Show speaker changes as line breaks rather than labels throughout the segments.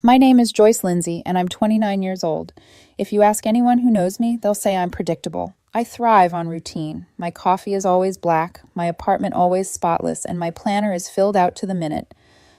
My name is Joyce Lindsay, and I'm 29 years old. If you ask anyone who knows me, they'll say I'm predictable. I thrive on routine. My coffee is always black, my apartment always spotless, and my planner is filled out to the minute.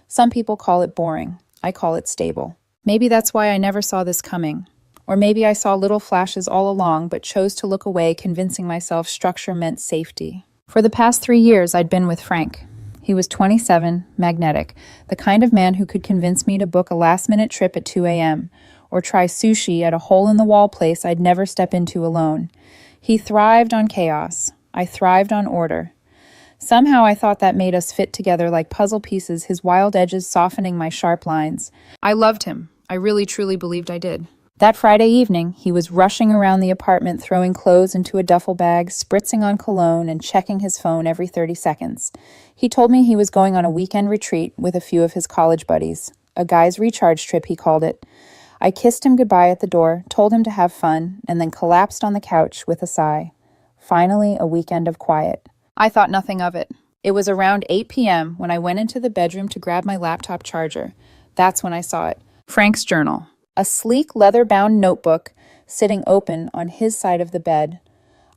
Some people call it boring. I call it stable. Maybe that's why I never saw this coming. Or maybe I saw little flashes all along, but chose to look away, convincing myself structure meant safety. For the past 3 years, I'd been with Frank. He was 27, magnetic, the kind of man who could convince me to book a last-minute trip at 2 a.m., or try sushi at a hole-in-the-wall place I'd never step into alone. He thrived on chaos. I thrived on order. Somehow I thought that made us fit together like puzzle pieces, his wild edges softening my sharp lines. I loved him. I really truly believed I did. That Friday evening, he was rushing around the apartment, throwing clothes into a duffel bag, spritzing on cologne, and checking his phone every 30 seconds. He told me he was going on a weekend retreat with a few of his college buddies. A guy's recharge trip, he called it. I kissed him goodbye at the door, told him to have fun, and then collapsed on the couch with a sigh. Finally, a weekend of quiet. I thought nothing of it. It was around 8 p.m. when I went into the bedroom to grab my laptop charger. That's when I saw it. Frank's journal. A sleek leather-bound notebook sitting open on his side of the bed.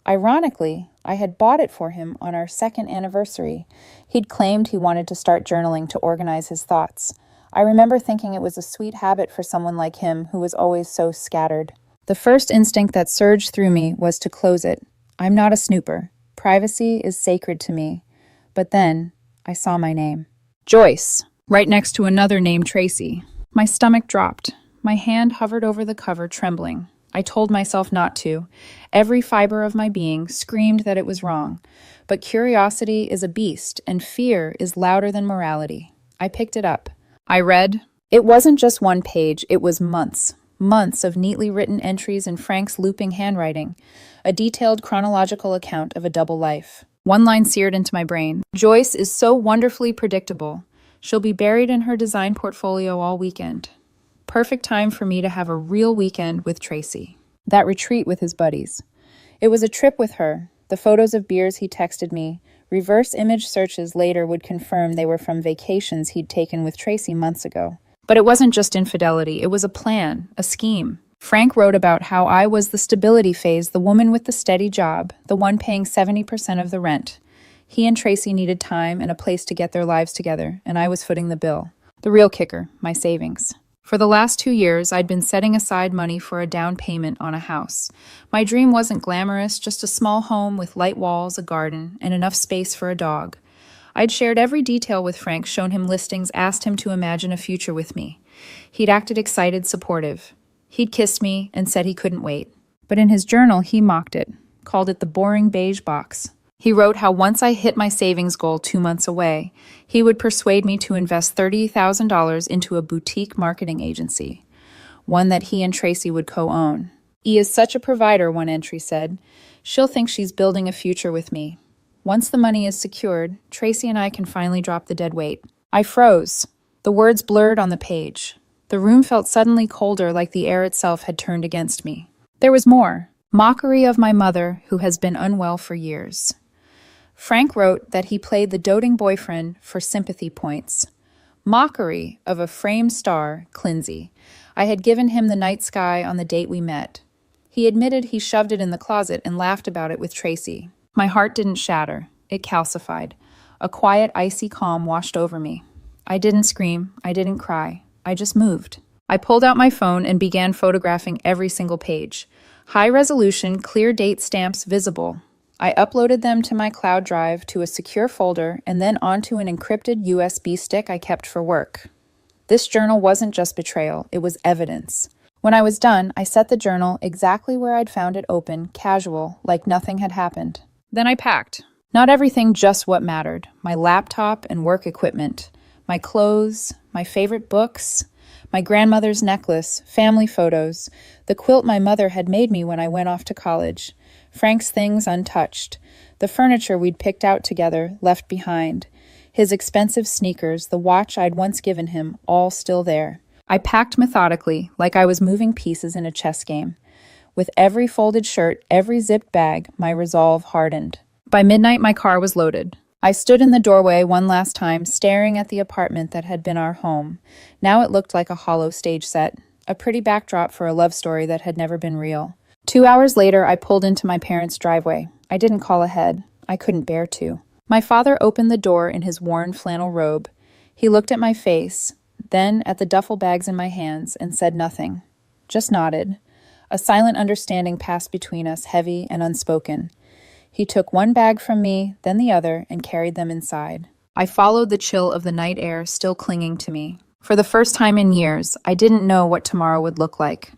Ironically, I had bought it for him on our second anniversary. He'd claimed he wanted to start journaling to organize his thoughts. I remember thinking it was a sweet habit for someone like him who was always so scattered. The first instinct that surged through me was to close it. I'm not a snooper. Privacy is sacred to me. But then, I saw my name. Joyce, right next to another name, Tracy. My stomach dropped. My hand hovered over the cover, trembling. I told myself not to. Every fiber of my being screamed that it was wrong. But curiosity is a beast, and fear is louder than morality. I picked it up. I read. It wasn't just one page, it was months. Months of neatly written entries in Frank's looping handwriting. A detailed chronological account of a double life. One line seared into my brain. Joyce is so wonderfully predictable. She'll be buried in her design portfolio all weekend. Perfect time for me to have a real weekend with Tracy. That retreat with his buddies. It was a trip with her. The photos of beers he texted me. Reverse image searches later would confirm they were from vacations he'd taken with Tracy months ago. But it wasn't just infidelity. It was a plan, a scheme. Frank wrote about how I was the stability phase, the woman with the steady job, the one paying 70% of the rent. He and Tracy needed time and a place to get their lives together, and I was footing the bill. The real kicker, my savings. For the last 2 years, I'd been setting aside money for a down payment on a house. My dream wasn't glamorous, just a small home with light walls, a garden, and enough space for a dog. I'd shared every detail with Frank, shown him listings, asked him to imagine a future with me. He'd acted excited, supportive. He'd kissed me and said he couldn't wait. But in his journal, he mocked it, called it the boring beige box. He wrote how once I hit my savings goal 2 months away, he would persuade me to invest $30,000 into a boutique marketing agency, one that he and Tracy would co-own. "E is such a provider," one entry said. "She'll think she's building a future with me. Once the money is secured, Tracy and I can finally drop the dead weight." I froze. The words blurred on the page. The room felt suddenly colder, like the air itself had turned against me. There was more. Mockery of my mother, who has been unwell for years. Frank wrote that he played the doting boyfriend for sympathy points. Mockery of a framed star, Clinsey. I had given him the night sky on the date we met. He admitted he shoved it in the closet and laughed about it with Tracy. My heart didn't shatter. It calcified. A quiet, icy calm washed over me. I didn't scream. I didn't cry. I just moved. I pulled out my phone and began photographing every single page. High resolution, clear date stamps visible. I uploaded them to my cloud drive to a secure folder and then onto an encrypted USB stick I kept for work. This journal wasn't just betrayal, it was evidence. When I was done, I set the journal exactly where I'd found it open, casual, like nothing had happened. Then I packed. Not everything, just what mattered. My laptop and work equipment, my clothes, my favorite books, my grandmother's necklace, family photos, the quilt my mother had made me when I went off to college. Frank's things untouched, the furniture we'd picked out together, left behind, his expensive sneakers, the watch I'd once given him, all still there. I packed methodically, like I was moving pieces in a chess game. With every folded shirt, every zipped bag, my resolve hardened. By midnight, my car was loaded. I stood in the doorway one last time, staring at the apartment that had been our home. Now it looked like a hollow stage set, a pretty backdrop for a love story that had never been real. 2 hours later, I pulled into my parents' driveway. I didn't call ahead. I couldn't bear to. My father opened the door in his worn flannel robe. He looked at my face, then at the duffel bags in my hands, and said nothing. Just nodded. A silent understanding passed between us, heavy and unspoken. He took one bag from me, then the other, and carried them inside. I followed the chill of the night air still clinging to me. For the first time in years, I didn't know what tomorrow would look like.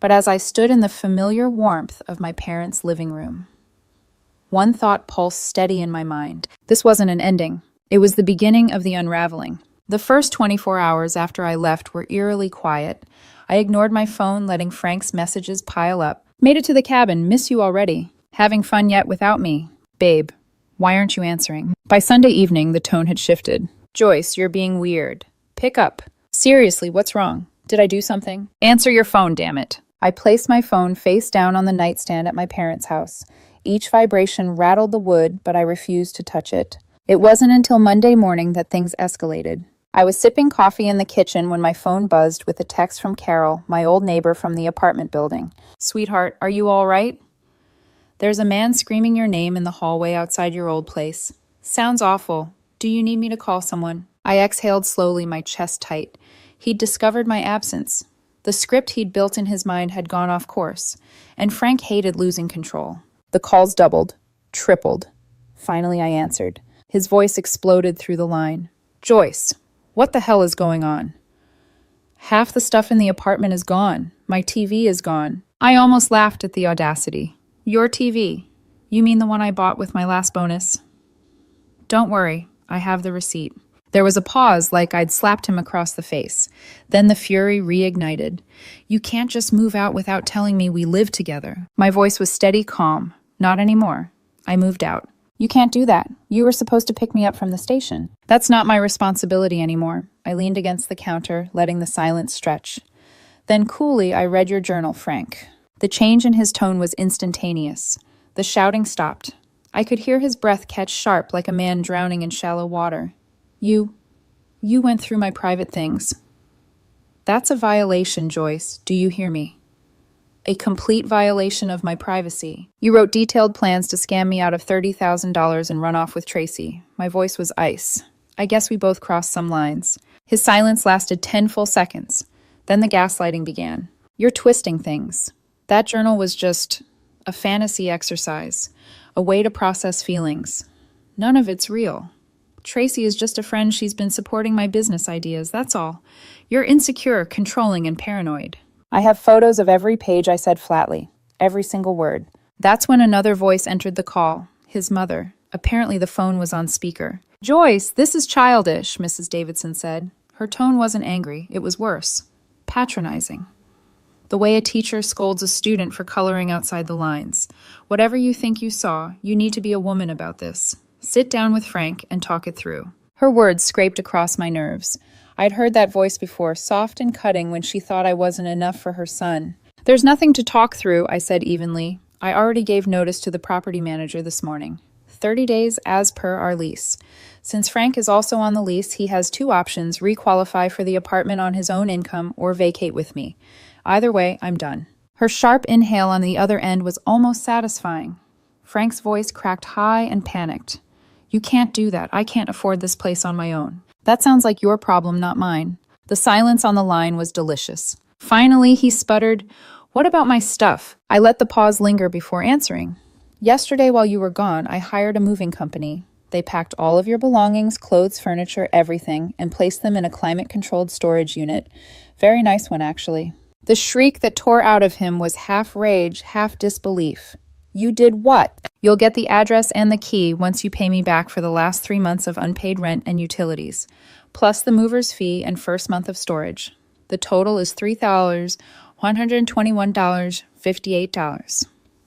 But as I stood in the familiar warmth of my parents' living room, one thought pulsed steady in my mind. This wasn't an ending. It was the beginning of the unraveling. The first 24 hours after I left were eerily quiet. I ignored my phone, letting Frank's messages pile up. Made it to the cabin. Miss you already. Having fun yet without me? Babe, why aren't you answering? By Sunday evening, the tone had shifted. Joyce, you're being weird. Pick up. Seriously, what's wrong? Did I do something? Answer your phone, damn it. I placed my phone face down on the nightstand at my parents' house. Each vibration rattled the wood, but I refused to touch it. It wasn't until Monday morning that things escalated. I was sipping coffee in the kitchen when my phone buzzed with a text from Carol, my old neighbor from the apartment building. Sweetheart, are you all right? There's a man screaming your name in the hallway outside your old place. Sounds awful. Do you need me to call someone? I exhaled slowly, my chest tight. He'd discovered my absence. The script he'd built in his mind had gone off course, and Frank hated losing control. The calls doubled, tripled. Finally, I answered. His voice exploded through the line. Joyce, what the hell is going on? Half the stuff in the apartment is gone. My TV is gone. I almost laughed at the audacity. Your TV? You mean the one I bought with my last bonus? Don't worry, I have the receipt. There was a pause, like I'd slapped him across the face. Then the fury reignited. You can't just move out without telling me we live together. My voice was steady, calm. Not anymore. I moved out. You can't do that. You were supposed to pick me up from the station. That's not my responsibility anymore. I leaned against the counter, letting the silence stretch. Then coolly, I read your journal, Frank. The change in his tone was instantaneous. The shouting stopped. I could hear his breath catch sharp like a man drowning in shallow water. You went through my private things. That's a violation, Joyce. Do you hear me? A complete violation of my privacy. You wrote detailed plans to scam me out of $30,000 and run off with Tracy. My voice was ice. I guess we both crossed some lines. His silence lasted 10 full seconds. Then the gaslighting began. You're twisting things. That journal was just a fantasy exercise, a way to process feelings. None of it's real. Tracy is just a friend. She's been supporting my business ideas, that's all. You're insecure, controlling, and paranoid. I have photos of every page, I said flatly. Every single word. That's when another voice entered the call. His mother. Apparently the phone was on speaker. Joyce, this is childish, Mrs. Davidson said. Her tone wasn't angry. It was worse. Patronizing. The way a teacher scolds a student for coloring outside the lines. Whatever you think you saw, you need to be a woman about this. Sit down with Frank and talk it through. Her words scraped across my nerves. I'd heard that voice before, soft and cutting when she thought I wasn't enough for her son. There's nothing to talk through, I said evenly. I already gave notice to the property manager this morning. 30 days as per our lease. Since Frank is also on the lease, he has two options: requalify for the apartment on his own income or vacate with me. Either way, I'm done. Her sharp inhale on the other end was almost satisfying. Frank's voice cracked high and panicked. You can't do that. I can't afford this place on my own. That sounds like your problem, not mine. The silence on the line was delicious. Finally, he sputtered, What about my stuff? I let the pause linger before answering. Yesterday, while you were gone, I hired a moving company. They packed all of your belongings, clothes, furniture, everything, and placed them in a climate-controlled storage unit. Very nice one, actually. The shriek that tore out of him was half rage, half disbelief. You did what? You'll get the address and the key once you pay me back for the last 3 months of unpaid rent and utilities, plus the mover's fee and first month of storage. The total is $3,121.58.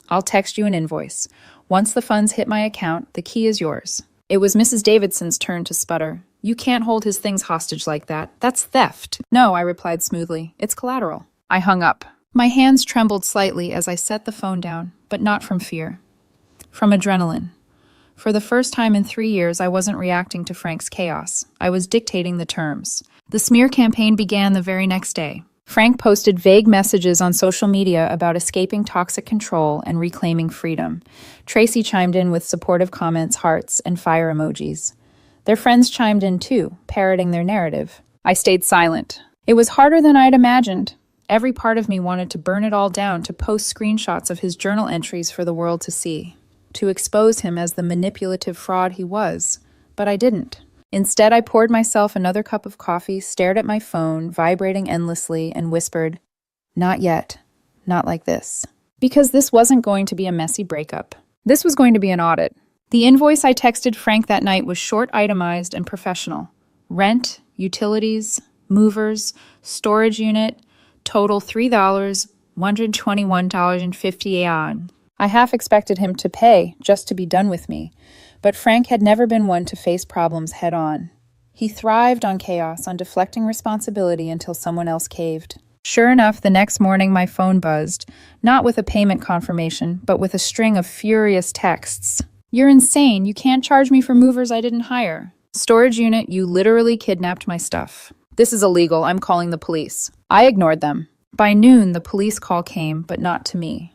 I'll text you an invoice. Once the funds hit my account, the key is yours. It was Mrs. Davidson's turn to sputter. You can't hold his things hostage like that. That's theft. No, I replied smoothly. It's collateral. I hung up. My hands trembled slightly as I set the phone down, but not from fear. From adrenaline. For the first time in 3 years, I wasn't reacting to Frank's chaos. I was dictating the terms. The smear campaign began the very next day. Frank posted vague messages on social media about escaping toxic control and reclaiming freedom. Tracy chimed in with supportive comments, hearts, and fire emojis. Their friends chimed in too, parroting their narrative. I stayed silent. It was harder than I'd imagined. Every part of me wanted to burn it all down, to post screenshots of his journal entries for the world to see, to expose him as the manipulative fraud he was. But I didn't. Instead, I poured myself another cup of coffee, stared at my phone, vibrating endlessly, and whispered, "Not yet. Not like this." Because this wasn't going to be a messy breakup. This was going to be an audit. The invoice I texted Frank that night was short, itemized, and professional. Rent, utilities, movers, storage unit, total $3, $121.50. I half expected him to pay just to be done with me, but Frank had never been one to face problems head on. He thrived on chaos, on deflecting responsibility until someone else caved. Sure enough, the next morning my phone buzzed, not with a payment confirmation, but with a string of furious texts. "You're insane. You can't charge me for movers I didn't hire." "Storage unit, you literally kidnapped my stuff." "This is illegal. I'm calling the police." I ignored them. By noon, the police call came, but not to me.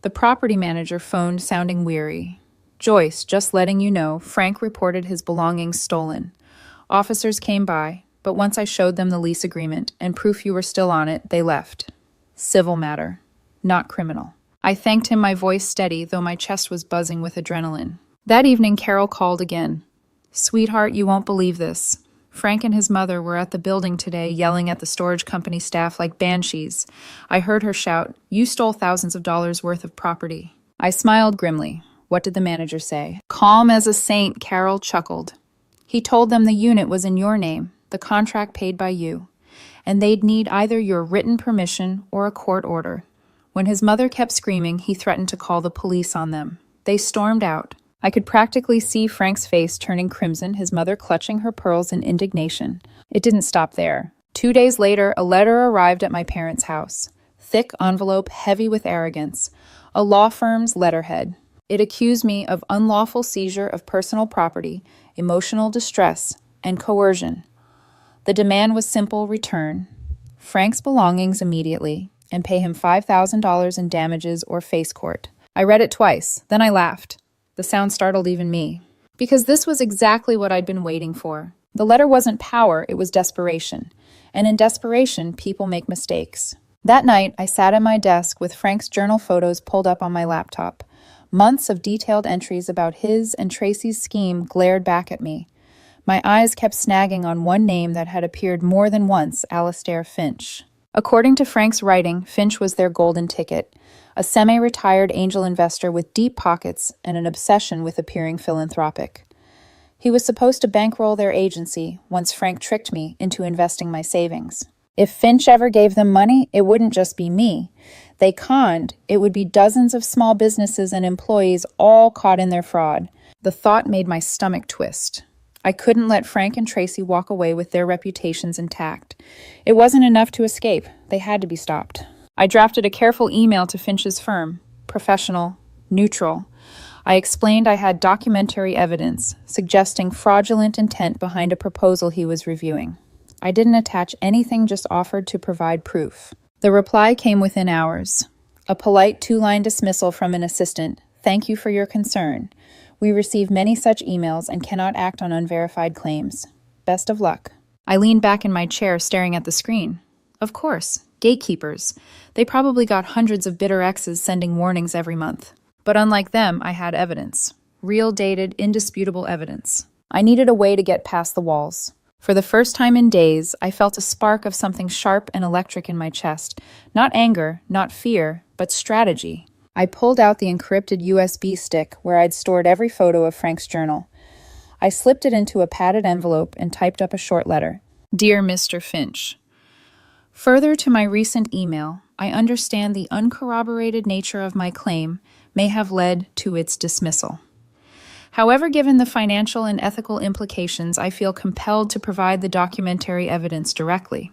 The property manager phoned, sounding weary. "Joyce, just letting you know, Frank reported his belongings stolen. Officers came by, but once I showed them the lease agreement and proof you were still on it, they left. Civil matter, not criminal." I thanked him, my voice steady, though my chest was buzzing with adrenaline. That evening, Carol called again. "Sweetheart, you won't believe this. Frank and his mother were at the building today, yelling at the storage company staff like banshees. I heard her shout, 'You stole thousands of dollars worth of property.'" I smiled grimly. What did the manager say? Calm as a saint, Carol chuckled. "He told them the unit was in your name, the contract paid by you, and they'd need either your written permission or a court order. When his mother kept screaming, he threatened to call the police on them. They stormed out." I could practically see Frank's face turning crimson, his mother clutching her pearls in indignation. It didn't stop there. 2 days later, a letter arrived at my parents' house. Thick envelope, heavy with arrogance. A law firm's letterhead. It accused me of unlawful seizure of personal property, emotional distress, and coercion. The demand was simple: return Frank's belongings immediately and pay him $5,000 in damages or face court. I read it twice, then I laughed. The sound startled even me, because this was exactly what I'd been waiting for. The letter wasn't power, it was desperation. And in desperation, people make mistakes. That night, I sat at my desk with Frank's journal photos pulled up on my laptop. Months of detailed entries about his and Tracy's scheme glared back at me. My eyes kept snagging on one name that had appeared more than once, Alastair Finch. According to Frank's writing, Finch was their golden ticket, a semi-retired angel investor with deep pockets and an obsession with appearing philanthropic. He was supposed to bankroll their agency once Frank tricked me into investing my savings. If Finch ever gave them money, it wouldn't just be me. They conned, it would be dozens of small businesses and employees all caught in their fraud. The thought made my stomach twist. I couldn't let Frank and Tracy walk away with their reputations intact. It wasn't enough to escape. They had to be stopped. I drafted a careful email to Finch's firm. Professional, neutral. I explained I had documentary evidence suggesting fraudulent intent behind a proposal he was reviewing. I didn't attach anything, just offered to provide proof. The reply came within hours. A polite 2-line dismissal from an assistant. "Thank you for your concern. We receive many such emails and cannot act on unverified claims. Best of luck." I leaned back in my chair, staring at the screen. Of course, gatekeepers. They probably got hundreds of bitter exes sending warnings every month. But unlike them, I had evidence. Real, dated, indisputable evidence. I needed a way to get past the walls. For the first time in days, I felt a spark of something sharp and electric in my chest. Not anger, not fear, but strategy. I pulled out the encrypted USB stick where I'd stored every photo of Frank's journal. I slipped it into a padded envelope and typed up a short letter. "Dear Mr. Finch, further to my recent email, I understand the uncorroborated nature of my claim may have led to its dismissal. However, given the financial and ethical implications, I feel compelled to provide the documentary evidence directly.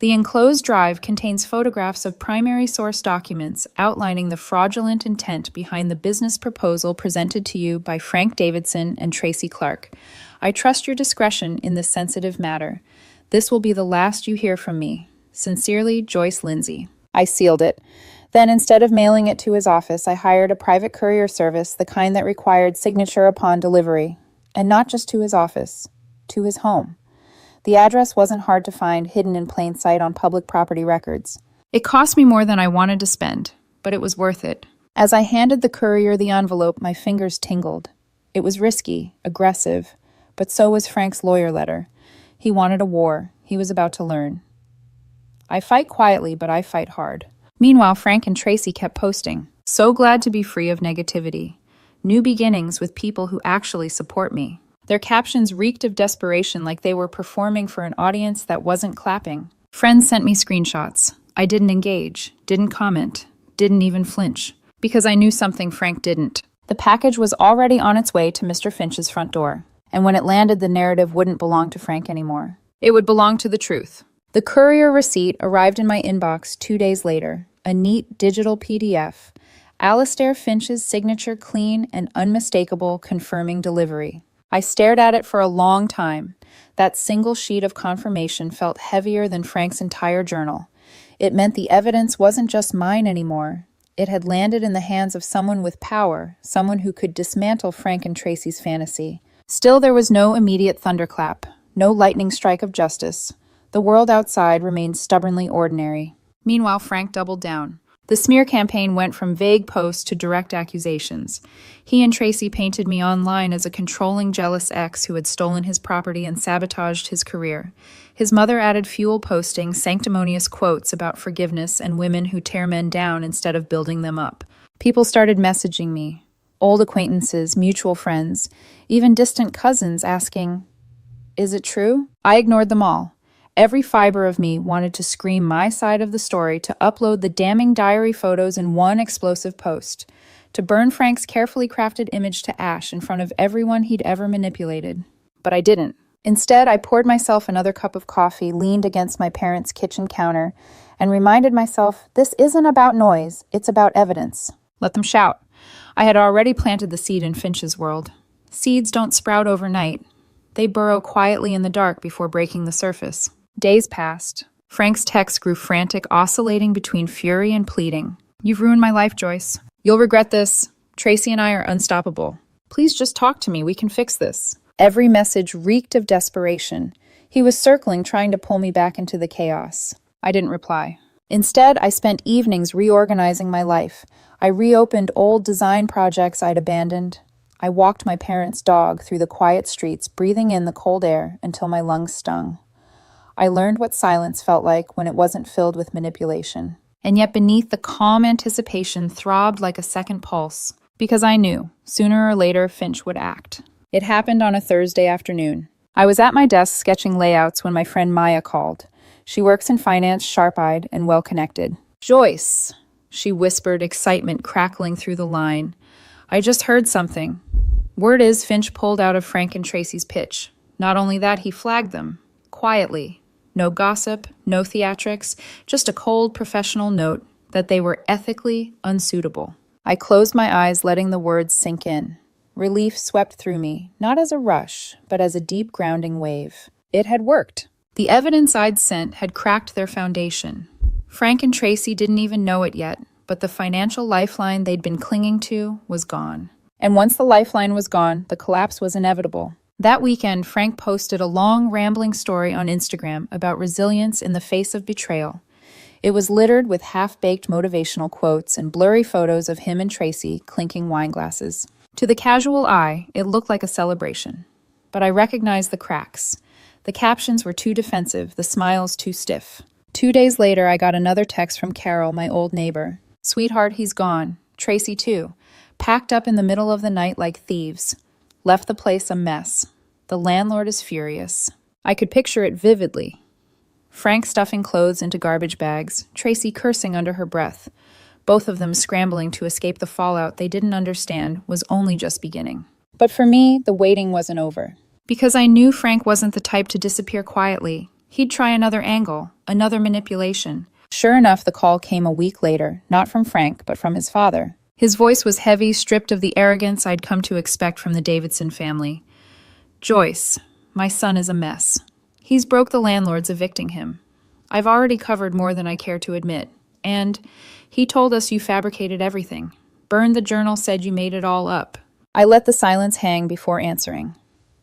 The enclosed drive contains photographs of primary source documents outlining the fraudulent intent behind the business proposal presented to you by Frank Davidson and Tracy Clark. I trust your discretion in this sensitive matter. This will be the last you hear from me. Sincerely, Joyce Lindsay. I sealed it. Then, instead of mailing it to his office, I hired a private courier service, the kind that required signature upon delivery. And not just to his office, to his home. The address wasn't hard to find, hidden in plain sight on public property records. It cost me more than I wanted to spend, but it was worth it. As I handed the courier the envelope, my fingers tingled. It was risky, aggressive, but so was Frank's lawyer letter. He wanted a war. He was about to learn. I fight quietly, but I fight hard. Meanwhile, Frank and Tracy kept posting. So glad to be free of negativity. New beginnings with people who actually support me. Their captions reeked of desperation, like they were performing for an audience that wasn't clapping. Friends sent me screenshots. I didn't engage, didn't comment, didn't even flinch. Because I knew something Frank didn't. The package was already on its way to Mr. Finch's front door. And when it landed, the narrative wouldn't belong to Frank anymore. It would belong to the truth. The courier receipt arrived in my inbox 2 days later. A neat digital PDF. Alastair Finch's signature, clean and unmistakable, confirming delivery. I stared at it for a long time. That single sheet of confirmation felt heavier than Frank's entire journal. It meant the evidence wasn't just mine anymore. It had landed in the hands of someone with power, someone who could dismantle Frank and Tracy's fantasy. Still, there was no immediate thunderclap, no lightning strike of justice. The world outside remained stubbornly ordinary. Meanwhile, Frank doubled down. The smear campaign went from vague posts to direct accusations. He and Tracy painted me online as a controlling, jealous ex who had stolen his property and sabotaged his career. His mother added fuel, posting sanctimonious quotes about forgiveness and women who tear men down instead of building them up. People started messaging me. Old acquaintances, mutual friends, even distant cousins asking, "Is it true?" I ignored them all. Every fiber of me wanted to scream my side of the story, to upload the damning diary photos in one explosive post, to burn Frank's carefully crafted image to ash in front of everyone he'd ever manipulated. But I didn't. Instead, I poured myself another cup of coffee, leaned against my parents' kitchen counter, and reminded myself, this isn't about noise, it's about evidence. Let them shout. I had already planted the seed in Finch's world. Seeds don't sprout overnight. They burrow quietly in the dark before breaking the surface. Days passed. Frank's text grew frantic, oscillating between fury and pleading. "You've ruined my life, Joyce. You'll regret this. Tracy and I are unstoppable. Please just talk to me. We can fix this." Every message reeked of desperation. He was circling, trying to pull me back into the chaos. I didn't reply. Instead, I spent evenings reorganizing my life. I reopened old design projects I'd abandoned. I walked my parents' dog through the quiet streets, breathing in the cold air until my lungs stung. I learned what silence felt like when it wasn't filled with manipulation. And yet beneath the calm anticipation throbbed like a second pulse, because I knew, sooner or later, Finch would act. It happened on a Thursday afternoon. I was at my desk sketching layouts when my friend Maya called. She works in finance, sharp-eyed and well-connected. "Joyce," she whispered, excitement crackling through the line. "I just heard something. Word is Finch pulled out of Frank and Tracy's pitch. Not only that, he flagged them. Quietly. No gossip, no theatrics, just a cold professional note that they were ethically unsuitable." I closed my eyes, letting the words sink in. Relief swept through me, not as a rush, but as a deep grounding wave. It had worked. The evidence I'd sent had cracked their foundation. Frank and Tracy didn't even know it yet, but the financial lifeline they'd been clinging to was gone. And once the lifeline was gone, the collapse was inevitable. That weekend, Frank posted a long, rambling story on Instagram about resilience in the face of betrayal. It was littered with half-baked motivational quotes and blurry photos of him and Tracy clinking wine glasses. To the casual eye, it looked like a celebration. But I recognized the cracks. The captions were too defensive, the smiles too stiff. 2 days later, I got another text from Carol, my old neighbor. "Sweetheart, he's gone. Tracy, too. Packed up in the middle of the night like thieves. Left the place a mess. The landlord is furious." I could picture it vividly. Frank stuffing clothes into garbage bags, Tracy cursing under her breath, both of them scrambling to escape the fallout they didn't understand was only just beginning. But for me, the waiting wasn't over. Because I knew Frank wasn't the type to disappear quietly. He'd try another angle, another manipulation. Sure enough, the call came a week later, not from Frank, but from his father. His voice was heavy, stripped of the arrogance I'd come to expect from the Davidson family. "Joyce, my son is a mess. He's broke the landlord's evicting him. I've already covered more than I care to admit. And he told us you fabricated everything. Burned the journal, said you made it all up." I let the silence hang before answering.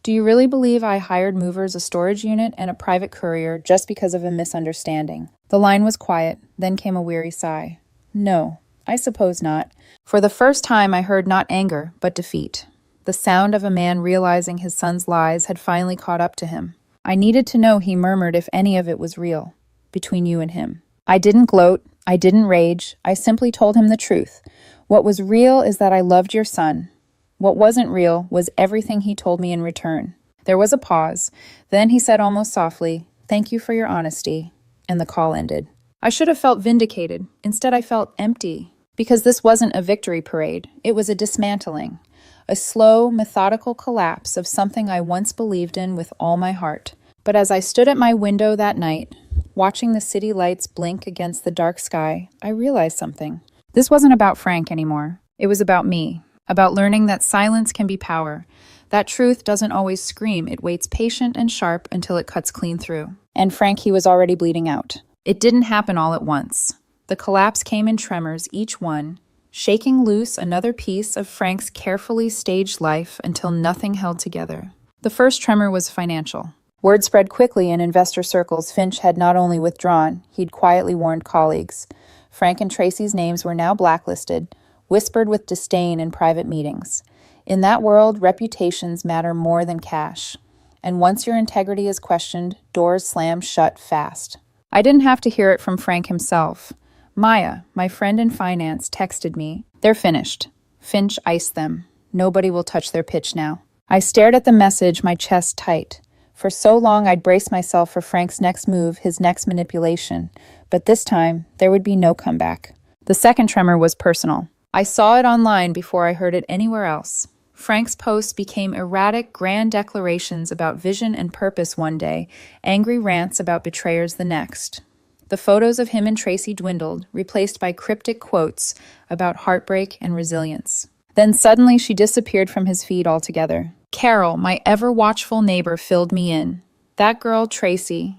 "Do you really believe I hired movers, a storage unit, and a private courier just because of a misunderstanding?" The line was quiet, then came a weary sigh. "No, I suppose not." For the first time I heard not anger, but defeat. The sound of a man realizing his son's lies had finally caught up to him. "I needed to know," he murmured, "if any of it was real, between you and him." I didn't gloat, I didn't rage, I simply told him the truth. What was real is that I loved your son. What wasn't real was everything he told me in return. There was a pause. Then he said almost softly, "Thank you for your honesty," and the call ended. I should have felt vindicated. Instead, I felt empty. Because this wasn't a victory parade. It was a dismantling. A slow, methodical collapse of something I once believed in with all my heart. But as I stood at my window that night, watching the city lights blink against the dark sky, I realized something. This wasn't about Frank anymore. It was about me. About learning that silence can be power. That truth doesn't always scream. It waits patient and sharp until it cuts clean through. And Frank, he was already bleeding out. It didn't happen all at once. The collapse came in tremors, each one, shaking loose another piece of Frank's carefully staged life until nothing held together. The first tremor was financial. Word spread quickly in investor circles. Finch had not only withdrawn, he'd quietly warned colleagues. Frank and Tracy's names were now blacklisted, whispered with disdain in private meetings. In that world, reputations matter more than cash. And once your integrity is questioned, doors slam shut fast. I didn't have to hear it from Frank himself. Maya, my friend in finance, texted me. "They're finished. Finch iced them. Nobody will touch their pitch now." I stared at the message, my chest tight. For so long I'd braced myself for Frank's next move, his next manipulation. But this time, there would be no comeback. The second tremor was personal. I saw it online before I heard it anywhere else. Frank's posts became erratic, grand declarations about vision and purpose one day, angry rants about betrayers the next. The photos of him and Tracy dwindled, replaced by cryptic quotes about heartbreak and resilience. Then suddenly she disappeared from his feed altogether. Carol, my ever-watchful neighbor, filled me in. That girl, Tracy,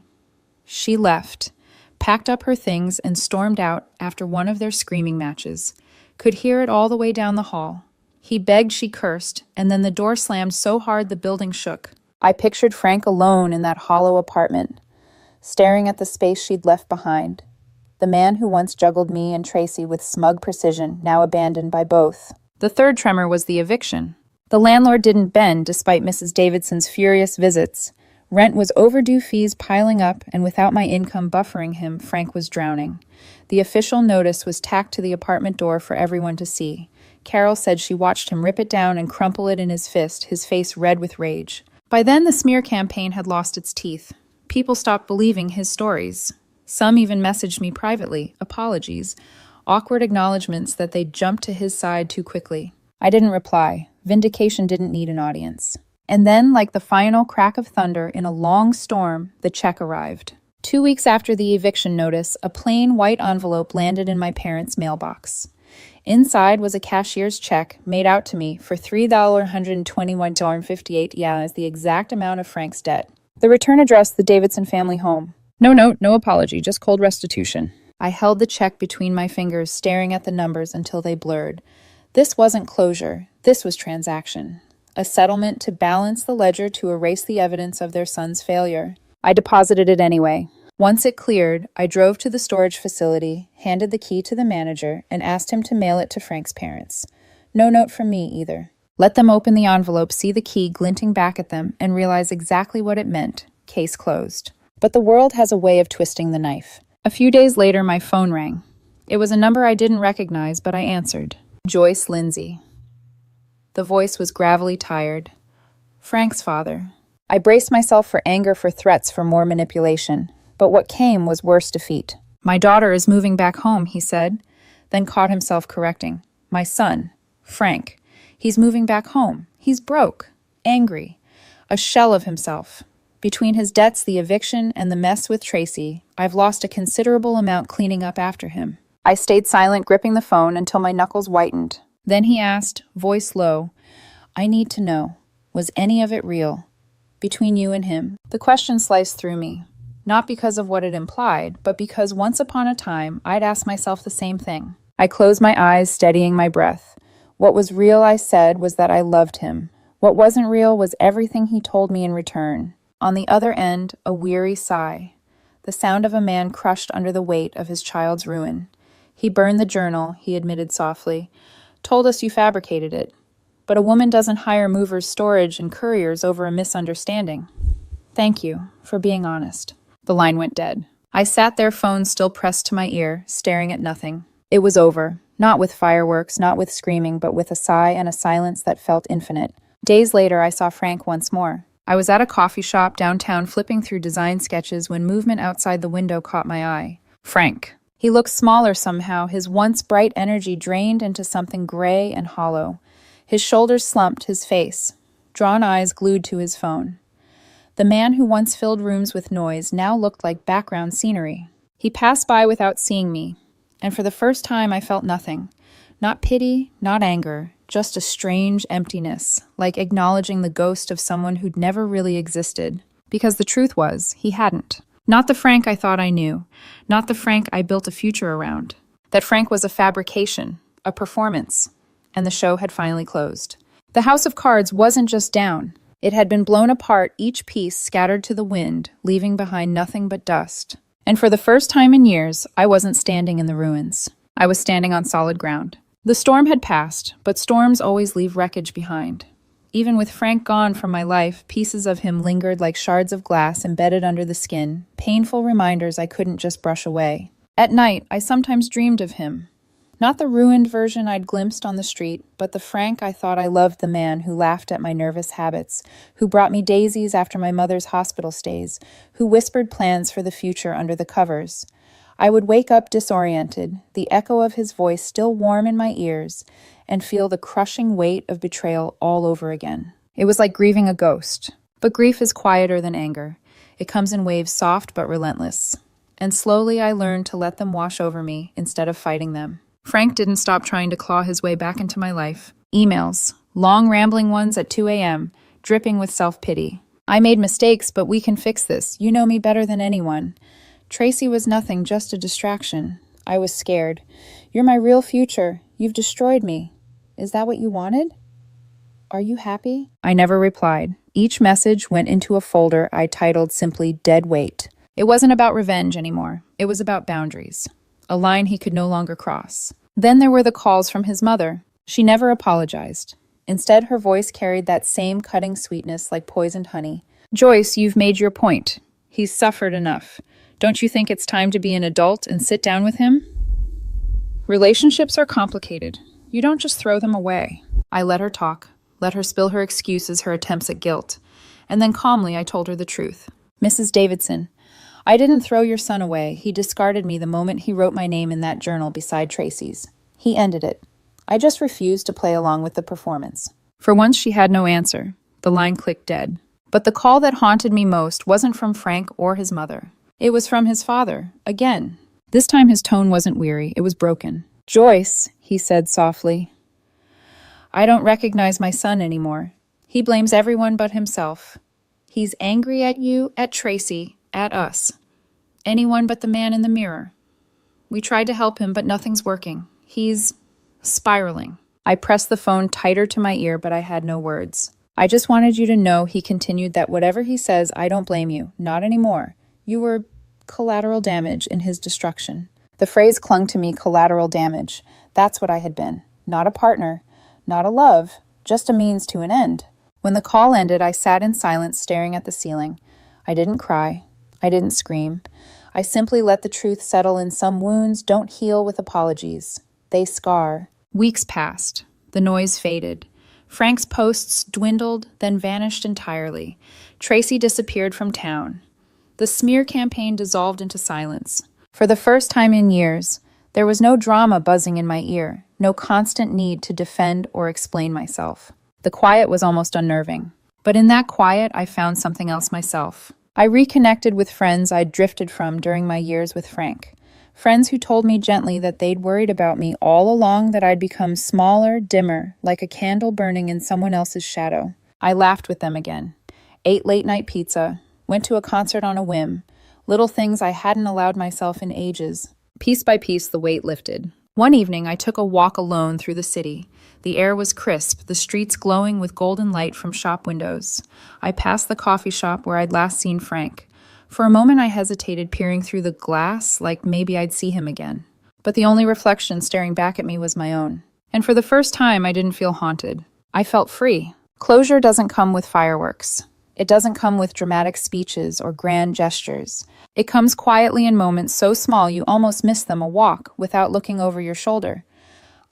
she left, packed up her things, and stormed out after one of their screaming matches. Could hear it all the way down the hall. He begged, she cursed, and then the door slammed so hard the building shook. I pictured Frank alone in that hollow apartment, staring at the space she'd left behind. The man who once juggled me and Tracy with smug precision, now abandoned by both. The third tremor was the eviction. The landlord didn't bend despite Mrs. Davidson's furious visits. Rent was overdue, fees piling up, and without my income buffering him, Frank was drowning. The official notice was tacked to the apartment door for everyone to see. Carol said she watched him rip it down and crumple it in his fist, his face red with rage. By then, the smear campaign had lost its teeth. People stopped believing his stories. Some even messaged me privately, apologies, awkward acknowledgments that they'd jumped to his side too quickly. I didn't reply. Vindication didn't need an audience. And then, like the final crack of thunder in a long storm, the check arrived. 2 weeks after the eviction notice, a plain white envelope landed in my parents' mailbox. Inside was a cashier's check made out to me for $3,121.58, as the exact amount of Frank's debt. The return address, the Davidson family home. No note, no apology, just cold restitution. I held the check between my fingers, staring at the numbers until they blurred. This wasn't closure. This was transaction. A settlement to balance the ledger to erase the evidence of their son's failure. I deposited it anyway. Once it cleared, I drove to the storage facility, handed the key to the manager, and asked him to mail it to Frank's parents. No note from me either. Let them open the envelope, see the key glinting back at them, and realize exactly what it meant. Case closed. But the world has a way of twisting the knife. A few days later, my phone rang. It was a number I didn't recognize, but I answered. Joyce Lindsay. The voice was gravelly tired. Frank's father. I braced myself for anger, for threats, for more manipulation. But what came was worse defeat. My daughter is moving back home, he said, then caught himself correcting. My son, Frank. He's moving back home. He's broke, angry, a shell of himself. Between his debts, the eviction, and the mess with Tracy, I've lost a considerable amount cleaning up after him. I stayed silent, gripping the phone until my knuckles whitened. Then he asked, voice low, I need to know, was any of it real? Between you and him? The question sliced through me, not because of what it implied, but because once upon a time, I'd asked myself the same thing. I closed my eyes, steadying my breath. What was real, I said, was that I loved him. What wasn't real was everything he told me in return. On the other end, a weary sigh, the sound of a man crushed under the weight of his child's ruin. He burned the journal, he admitted softly. Told us you fabricated it. But a woman doesn't hire movers, storage, and couriers over a misunderstanding. Thank you for being honest. The line went dead. I sat there, phone still pressed to my ear, staring at nothing. It was over. Not with fireworks, not with screaming, but with a sigh and a silence that felt infinite. Days later, I saw Frank once more. I was at a coffee shop downtown flipping through design sketches when movement outside the window caught my eye. Frank. He looked smaller somehow, his once bright energy drained into something gray and hollow. His shoulders slumped, his face, drawn eyes glued to his phone. The man who once filled rooms with noise now looked like background scenery. He passed by without seeing me, and for the first time I felt nothing. Not pity, not anger, just a strange emptiness, like acknowledging the ghost of someone who'd never really existed. Because the truth was, he hadn't. Not the Frank I thought I knew. Not the Frank I built a future around. That Frank was a fabrication, a performance. And the show had finally closed. The house of cards wasn't just down. It had been blown apart, each piece scattered to the wind, leaving behind nothing but dust. And for the first time in years, I wasn't standing in the ruins. I was standing on solid ground. The storm had passed, but storms always leave wreckage behind. Even with Frank gone from my life, pieces of him lingered like shards of glass embedded under the skin, painful reminders I couldn't just brush away. At night, I sometimes dreamed of him. Not the ruined version I'd glimpsed on the street, but the Frank I thought I loved, the man who laughed at my nervous habits, who brought me daisies after my mother's hospital stays, who whispered plans for the future under the covers. I would wake up disoriented, the echo of his voice still warm in my ears, and feel the crushing weight of betrayal all over again. It was like grieving a ghost. But grief is quieter than anger. It comes in waves soft but relentless. And slowly I learned to let them wash over me instead of fighting them. Frank didn't stop trying to claw his way back into my life. Emails, long rambling ones at 2 a.m., dripping with self-pity. I made mistakes, but we can fix this. You know me better than anyone. Tracy was nothing, just a distraction. I was scared. You're my real future. You've destroyed me. Is that what you wanted? Are you happy? I never replied. Each message went into a folder I titled simply Dead Weight. It wasn't about revenge anymore. It was about boundaries. A line he could no longer cross. Then there were the calls from his mother. She never apologized. Instead, her voice carried that same cutting sweetness like poisoned honey. Joyce, you've made your point. He's suffered enough. Don't you think it's time to be an adult and sit down with him? Relationships are complicated. You don't just throw them away. I let her talk, let her spill her excuses, her attempts at guilt. And then calmly I told her the truth. Mrs. Davidson, I didn't throw your son away. He discarded me the moment he wrote my name in that journal beside Tracy's. He ended it. I just refused to play along with the performance. For once she had no answer. The line clicked dead. But the call that haunted me most wasn't from Frank or his mother. It was from his father, again. This time his tone wasn't weary, it was broken. Joyce, he said softly, I don't recognize my son anymore. He blames everyone but himself. He's angry at you, at Tracy, at us. Anyone but the man in the mirror. We tried to help him, but nothing's working. He's spiraling. I pressed the phone tighter to my ear, but I had no words. I just wanted you to know, he continued, that whatever he says, I don't blame you. Not anymore. You were collateral damage in his destruction. The phrase clung to me, collateral damage. That's what I had been. Not a partner, not a love, just a means to an end. When the call ended, I sat in silence, staring at the ceiling. I didn't cry. I didn't scream. I simply let the truth settle in. Some wounds don't heal with apologies. They scar. Weeks passed. The noise faded. Frank's posts dwindled, then vanished entirely. Tracy disappeared from town. The smear campaign dissolved into silence. For the first time in years, there was no drama buzzing in my ear, no constant need to defend or explain myself. The quiet was almost unnerving. But in that quiet, I found something else myself. I reconnected with friends I'd drifted from during my years with Frank. Friends who told me gently that they'd worried about me all along, that I'd become smaller, dimmer, like a candle burning in someone else's shadow. I laughed with them again, ate late-night pizza, went to a concert on a whim, little things I hadn't allowed myself in ages. Piece by piece, the weight lifted. One evening, I took a walk alone through the city. The air was crisp, the streets glowing with golden light from shop windows. I passed the coffee shop where I'd last seen Frank. For a moment, I hesitated, peering through the glass, like maybe I'd see him again. But the only reflection staring back at me was my own. And for the first time, I didn't feel haunted. I felt free. Closure doesn't come with fireworks. It doesn't come with dramatic speeches or grand gestures. It comes quietly in moments so small you almost miss them, a walk without looking over your shoulder.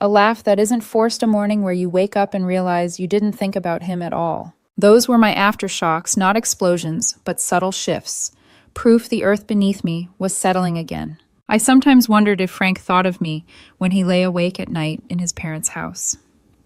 A laugh that isn't forced, a morning where you wake up and realize you didn't think about him at all. Those were my aftershocks, not explosions, but subtle shifts. Proof the earth beneath me was settling again. I sometimes wondered if Frank thought of me when he lay awake at night in his parents' house.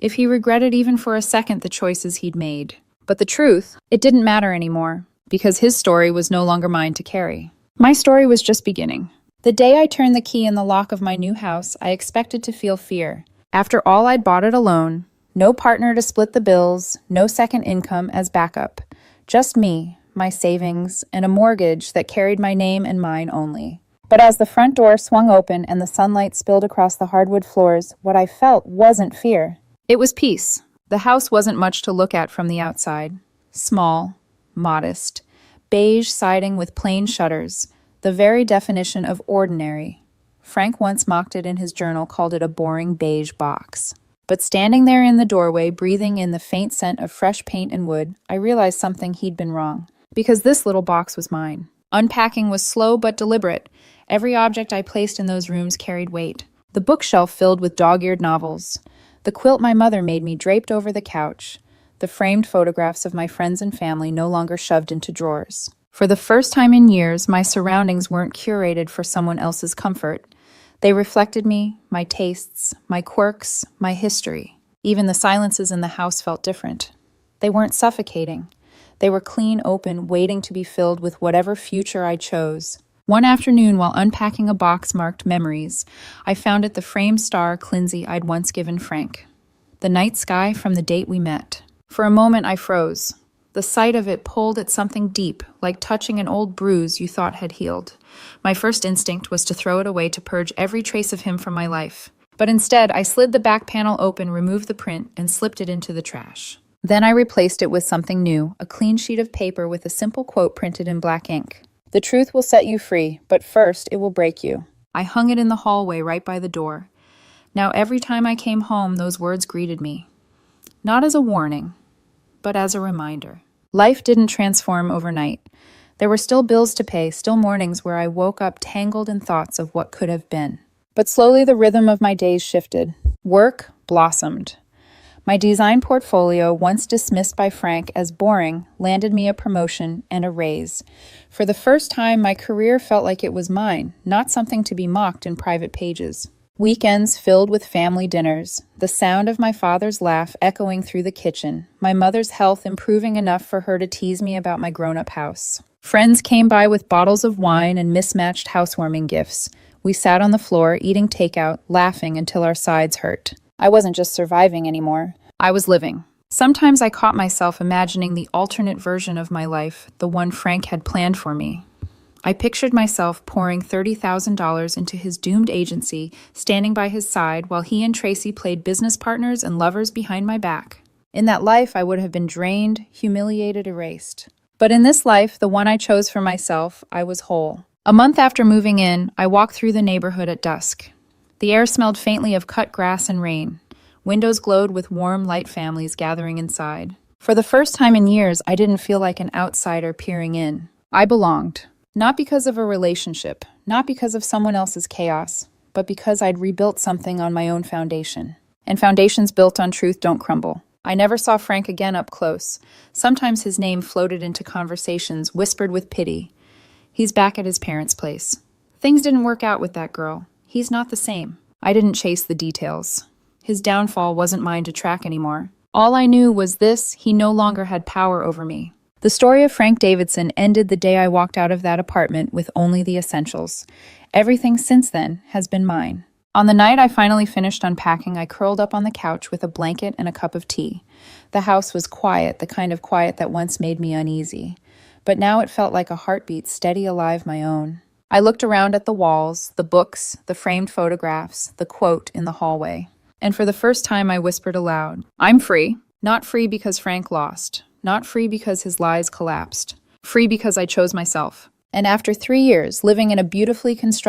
If he regretted even for a second the choices he'd made. But the truth, it didn't matter anymore, because his story was no longer mine to carry. My story was just beginning. The day I turned the key in the lock of my new house, I expected to feel fear. After all, I'd bought it alone. No partner to split the bills, no second income as backup. Just me, my savings, and a mortgage that carried my name and mine only. But as the front door swung open and the sunlight spilled across the hardwood floors, what I felt wasn't fear. It was peace. The house wasn't much to look at from the outside. Small, modest, beige siding with plain shutters, the very definition of ordinary. Frank once mocked it in his journal, called it a boring beige box. But standing there in the doorway, breathing in the faint scent of fresh paint and wood, I realized something he'd been wrong. Because this little box was mine. Unpacking was slow but deliberate. Every object I placed in those rooms carried weight. The bookshelf filled with dog-eared novels. The quilt my mother made me draped over the couch. The framed photographs of my friends and family no longer shoved into drawers. For the first time in years, my surroundings weren't curated for someone else's comfort. They reflected me, my tastes, my quirks, my history. Even the silences in the house felt different. They weren't suffocating. They were clean, open, waiting to be filled with whatever future I chose. One afternoon, while unpacking a box marked memories, I found it the framed star Clinzy I'd once given Frank. The night sky from the date we met. For a moment, I froze. The sight of it pulled at something deep, like touching an old bruise you thought had healed. My first instinct was to throw it away, to purge every trace of him from my life. But instead, I slid the back panel open, removed the print, and slipped it into the trash. Then I replaced it with something new, a clean sheet of paper with a simple quote printed in black ink. "The truth will set you free, but first it will break you." I hung it in the hallway right by the door. Now every time I came home, those words greeted me. Not as a warning, but as a reminder. Life didn't transform overnight. There were still bills to pay, still mornings where I woke up tangled in thoughts of what could have been. But slowly the rhythm of my days shifted. Work blossomed. My design portfolio, once dismissed by Frank as boring, landed me a promotion and a raise. For the first time, my career felt like it was mine, not something to be mocked in private pages. Weekends filled with family dinners, the sound of my father's laugh echoing through the kitchen, my mother's health improving enough for her to tease me about my grown-up house. Friends came by with bottles of wine and mismatched housewarming gifts. We sat on the floor, eating takeout, laughing until our sides hurt. I wasn't just surviving anymore. I was living. Sometimes I caught myself imagining the alternate version of my life, the one Frank had planned for me. I pictured myself pouring $30,000 into his doomed agency, standing by his side while he and Tracy played business partners and lovers behind my back. In that life, I would have been drained, humiliated, erased. But in this life, the one I chose for myself, I was whole. A month after moving in, I walked through the neighborhood at dusk. The air smelled faintly of cut grass and rain. Windows glowed with warm, light families gathering inside. For the first time in years, I didn't feel like an outsider peering in. I belonged. Not because of a relationship, not because of someone else's chaos, but because I'd rebuilt something on my own foundation. And foundations built on truth don't crumble. I never saw Frank again up close. Sometimes his name floated into conversations, whispered with pity. He's back at his parents' place. Things didn't work out with that girl. He's not the same. I didn't chase the details. His downfall wasn't mine to track anymore. All I knew was this: he no longer had power over me. The story of Frank Davidson ended the day I walked out of that apartment with only the essentials. Everything since then has been mine. On the night I finally finished unpacking, I curled up on the couch with a blanket and a cup of tea. The house was quiet, the kind of quiet that once made me uneasy. But now it felt like a heartbeat steady, alive, my own. I looked around at the walls, the books, the framed photographs, the quote in the hallway. And for the first time I whispered aloud, "I'm free. Not free because Frank lost. Not free because his lies collapsed. Free because I chose myself." And after 3 years, living in a beautifully constructed